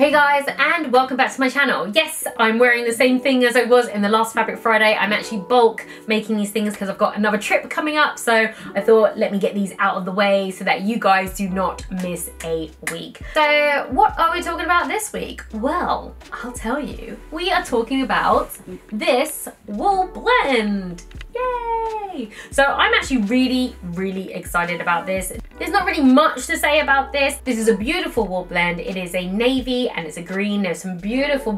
Hey guys, and welcome back to my channel. Yes, I'm wearing the same thing as I was in the last Fabric Friday. I'm actually bulk making these things because I've got another trip coming up, so I thought let me get these out of the way so that you guys do not miss a week. So what are we talking about this week? Well, I'll tell you. We are talking about this wool blend. Yay! So I'm actually really excited about this. There's not really much to say about this. This is a beautiful wool blend. It is a navy and it's a green. There's some beautiful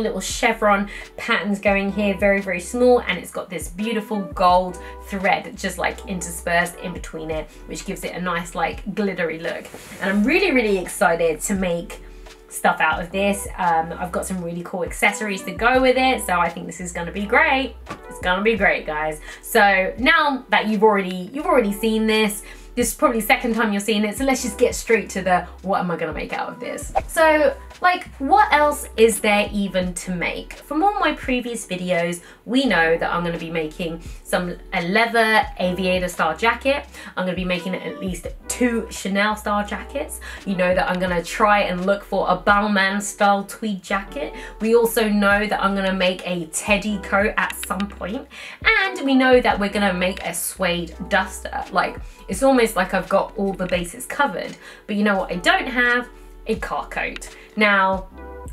little chevron patterns going here, very small, and it's got this beautiful gold thread just like interspersed in between it, which gives it a nice like glittery look. And I'm really excited to make stuff out of this. I've got some really cool accessories to go with it, so I think this is gonna be great. It's gonna be great, guys. So now that you've already seen this is probably the second time you're seeing it, so let's just get straight to the what am I gonna make out of this. So like, what else is there even to make? From all my previous videos, we know that I'm gonna be making a leather aviator style jacket. I'm gonna be making at least 2 Chanel style jackets. You know that I'm gonna try and look for a Balmain style tweed jacket. We also know that I'm gonna make a teddy coat at some point. And we know that we're gonna make a suede duster. Like, it's almost like I've got all the bases covered. But you know what I don't have? A car coat. Now,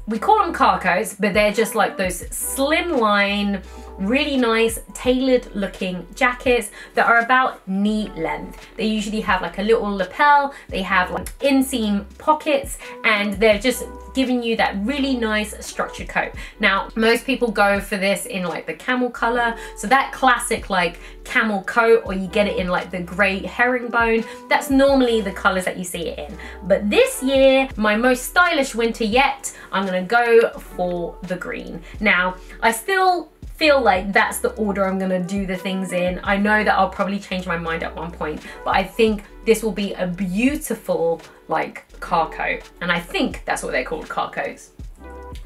we call them car coats, but they're just like those slimline, really nice tailored looking jackets that are about knee length. They usually have like a little lapel, they have like inseam pockets, and they're just giving you that really nice structured coat. Now, most people go for this in like the camel color, so that classic like camel coat, or you get it in like the gray herringbone. That's normally the colors that you see it in. But this year, my most stylish winter yet, I'm gonna go for the green. Now, I still feel like that's the order I'm gonna do the things in. I know that I'll probably change my mind at one point, but I think this will be a beautiful like car coat, and I think that's what they're called, car coats.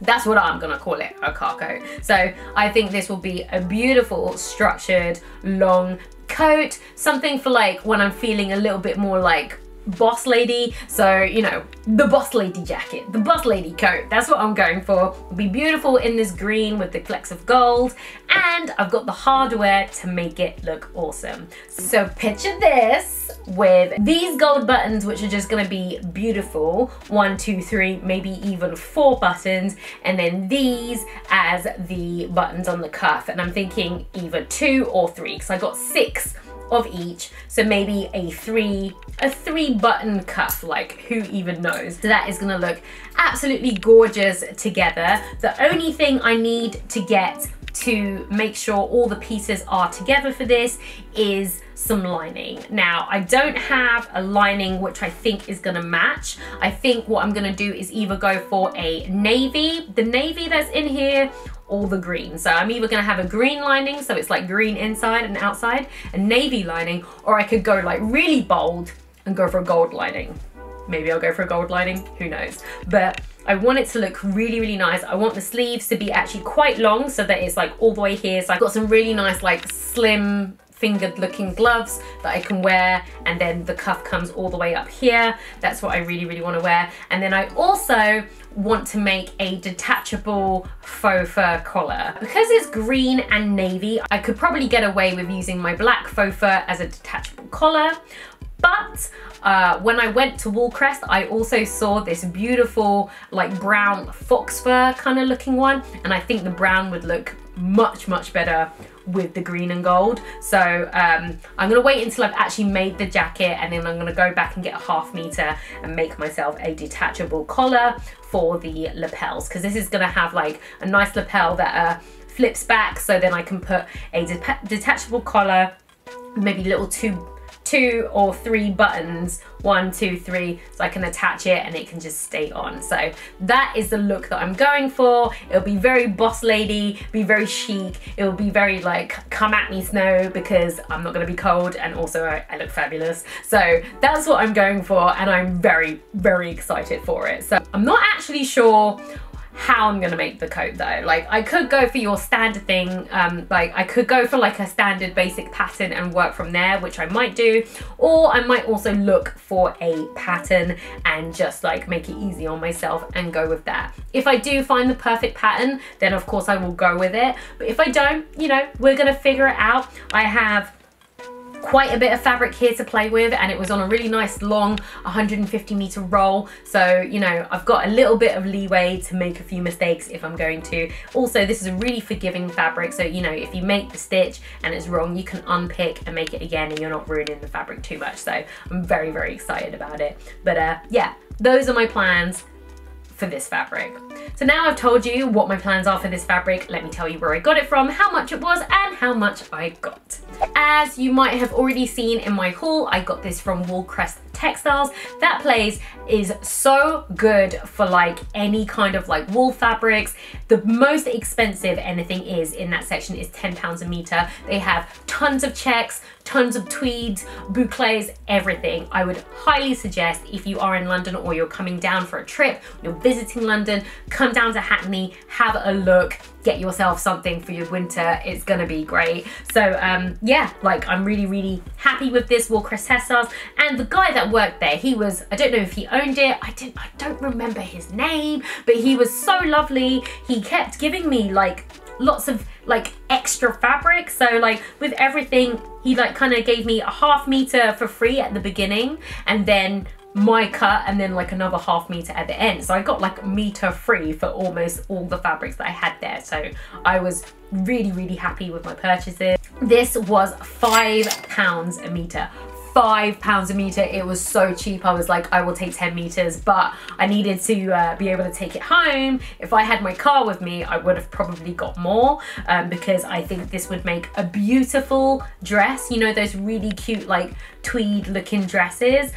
That's what I'm gonna call it, a car coat. So I think this will be a beautiful structured long coat, something for like when I'm feeling a little bit more like boss lady. So, you know, the boss lady jacket, the boss lady coat, that's what I'm going for. It'll be beautiful in this green with the flecks of gold, and I've got the hardware to make it look awesome. So picture this with these gold buttons, which are just gonna be beautiful. 1, 2, 3, maybe even 4 buttons, and then these as the buttons on the cuff. And I'm thinking either 2 or 3, because I got 6 of each, so maybe a 3 button cuff, like who even knows. So that is gonna look absolutely gorgeous together. The only thing I need to get to make sure all the pieces are together for this is some lining. Now, I don't have a lining which I think is gonna match. I think what I'm gonna do is either go for a navy, the navy that's in here, or the green. So I'm either gonna have a green lining, so it's like green inside and outside, a navy lining, or I could go like really bold and go for a gold lining. Maybe I'll go for a gold lining, who knows. But I want it to look really nice. I want the sleeves to be actually quite long so that it's like all the way here. So I've got some really nice like slim fingered looking gloves that I can wear, and then the cuff comes all the way up here. That's what I really want to wear. And then I also want to make a detachable faux fur collar. Because it's green and navy, I could probably get away with using my black faux fur as a detachable collar. But when I went to Woolcrest, I also saw this beautiful like brown fox fur kind of looking one, and I think the brown would look much better with the green and gold. So I'm gonna wait until I've actually made the jacket, and then I'm gonna go back and get a 1/2 meter and make myself a detachable collar for the lapels, because this is gonna have like a nice lapel that flips back, so then I can put a detachable collar, maybe little two or 3 buttons, 1, 2, 3, so I can attach it and it can just stay on. So that is the look that I'm going for. It'll be very boss lady, be very chic. It will be very like, come at me snow, because I'm not gonna be cold, and also I look fabulous. So that's what I'm going for, and I'm very excited for it. So I'm not actually sure how I'm gonna make the coat though. Like I could go for your standard thing, like I could go for like a standard basic pattern and work from there, which I might do, or I might also look for a pattern and just like make it easy on myself and go with that. If I do find the perfect pattern, then of course I will go with it, but if I don't, you know, we're gonna figure it out. I have quite a bit of fabric here to play with, and it was on a really nice long 150-meter roll, so you know I've got a little bit of leeway to make a few mistakes if I'm going to. Also, this is a really forgiving fabric, so you know if you make the stitch and it's wrong, you can unpick and make it again and you're not ruining the fabric too much. So I'm very, very excited about it. But yeah, those are my plans for this fabric. So now I've told you what my plans are for this fabric, let me tell you where I got it from, how much it was, and how much I got. As you might have already seen in my haul, I got this from Woolcrest Textiles. That place is so good for like any kind of like wool fabrics. The most expensive anything is in that section is £10 a meter. They have tons of checks, tons of tweeds, boucles, everything. I would highly suggest if you are in London or you're coming down for a trip, you're visiting London, come down to Hackney, have a look, get yourself something for your winter. It's gonna be great. So yeah, like I'm really, really happy with this Woolcrest Textiles. And the guy that worked there, he was, I don't know if he owned it, I don't remember his name, but he was so lovely. He kept giving me like lots of like extra fabric, so like with everything he like kind of gave me a ½ meter for free at the beginning, and then my cut, and then like another ½ meter at the end. So I got like a meter free for almost all the fabrics that I had there. So I was really, really happy with my purchases. This was £5 a meter. £5 a meter. It was so cheap. I was like, I will take 10 meters, but I needed to be able to take it home. If I had my car with me, I would have probably got more, because I think this would make a beautiful dress. You know, those really cute like tweed looking dresses,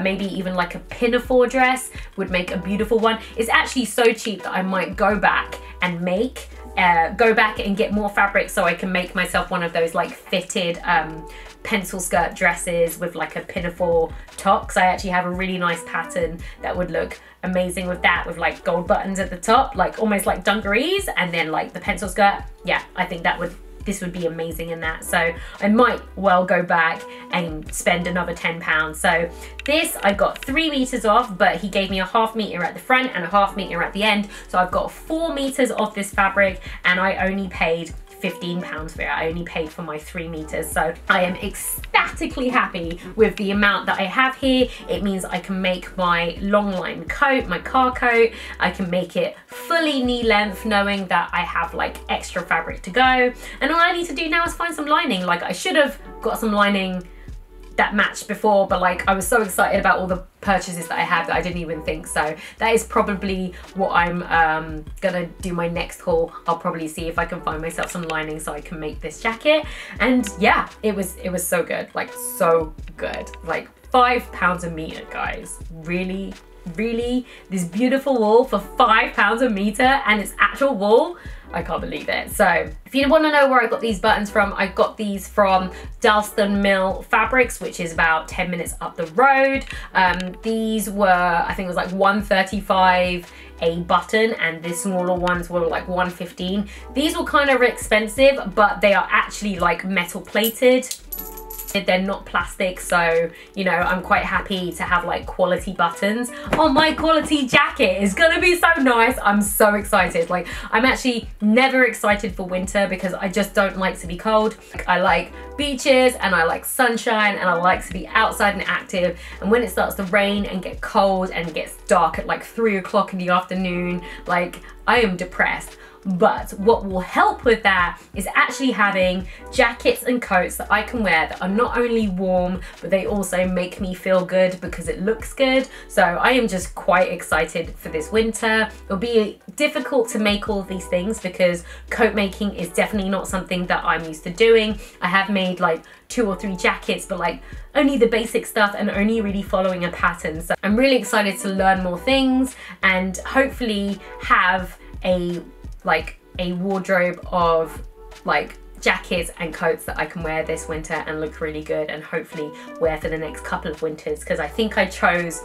maybe even like a pinafore dress would make a beautiful one. It's actually so cheap that I might go back and make go back and get more fabric so I can make myself one of those like fitted pencil skirt dresses with like a pinafore top, because I actually have a really nice pattern that would look amazing with that, with like gold buttons at the top, like almost like dungarees, and then like the pencil skirt. Yeah, I think that would, this would be amazing in that. So I might well go back and spend another £10. So this I got 3 meters off, but he gave me a ½ meter at the front and a ½ meter at the end. So I've got 4 meters off this fabric, and I only paid £15 for it. I only paid for my 3 meters. So I am ecstatically happy with the amount that I have here. It means I can make my long line coat, my car coat. I can make it fully knee length, knowing that I have like extra fabric to go. And all I need to do now is find some lining. Like I should have got some lining that matched before, but like I was so excited about all the purchases that I had that I didn't even think. So that is probably what I'm gonna do my next haul. I'll probably see if I can find myself some lining so I can make this jacket. And yeah, it was so good, like so good. Like £5 a meter, guys. Really, really, this beautiful wool for £5 a meter, and it's actual wool. I can't believe it. So if you want to know where I got these buttons from, I got these from Dalston Mill Fabrics, which is about 10 minutes up the road. These were, I think it was like £1.35 a button, and the smaller ones were like £1.15. These were kind of expensive, but they are actually like metal plated. They're not plastic, so you know I'm quite happy to have like quality buttons on my quality jacket. It's gonna be so nice. I'm so excited. Like I'm actually never excited for winter because I just don't like to be cold. I like beaches and I like sunshine and I like to be outside and active, and when it starts to rain and get cold and gets dark at like 3 o'clock in the afternoon, like I am depressed. But what will help with that is actually having jackets and coats that I can wear that are not only warm, but they also make me feel good because it looks good. So I am just quite excited for this winter. It'll be difficult to make all of these things because coat making is definitely not something that I'm used to doing. I have made like 2 or 3 jackets, but like only the basic stuff and only really following a pattern. So I'm really excited to learn more things and hopefully have a wardrobe of like jackets and coats that I can wear this winter and look really good, and hopefully wear for the next couple of winters, because I think I chose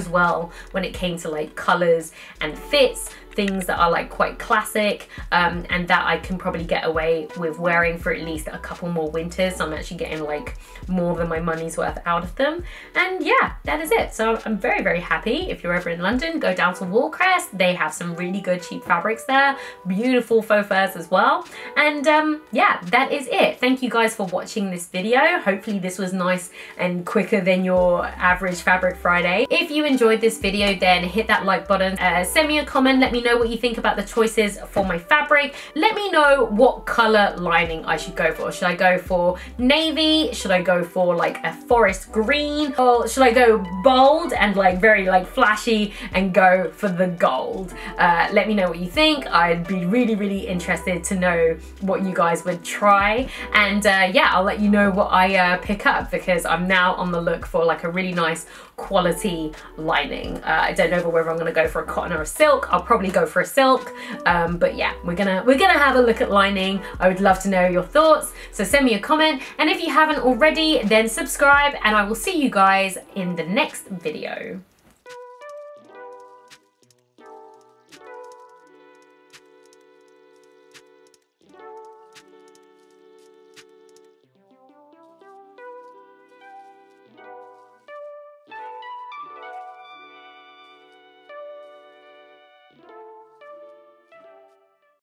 well when it came to like colors and fits, things that are like quite classic, and that I can probably get away with wearing for at least a couple more winters. So I'm actually getting like more than my money's worth out of them. And yeah, that is it. So I'm very, very happy. If you're ever in London, go down to Woolcrest. They have some really good cheap fabrics there, beautiful faux furs as well. And yeah, that is it. Thank you guys for watching this video. Hopefully this was nice and quicker than your average Fabric Friday. If you enjoyed this video, then hit that like button, send me a comment, let me know what you think about the choices for my fabric. Let me know what color lining I should go for. Should I go for navy? Should I go for like a forest green? Or should I go bold and like very like flashy and go for the gold? Let me know what you think. I'd be really, really interested to know what you guys would try. And yeah, I'll let you know what I pick up, because I'm now on the look for like a really nice quality lining. I don't know whether I'm gonna go for a cotton or a silk. I'll probably go for a silk, but yeah, we're gonna have a look at lining. I would love to know your thoughts, so send me a comment, and if you haven't already, then subscribe, and I will see you guys in the next video.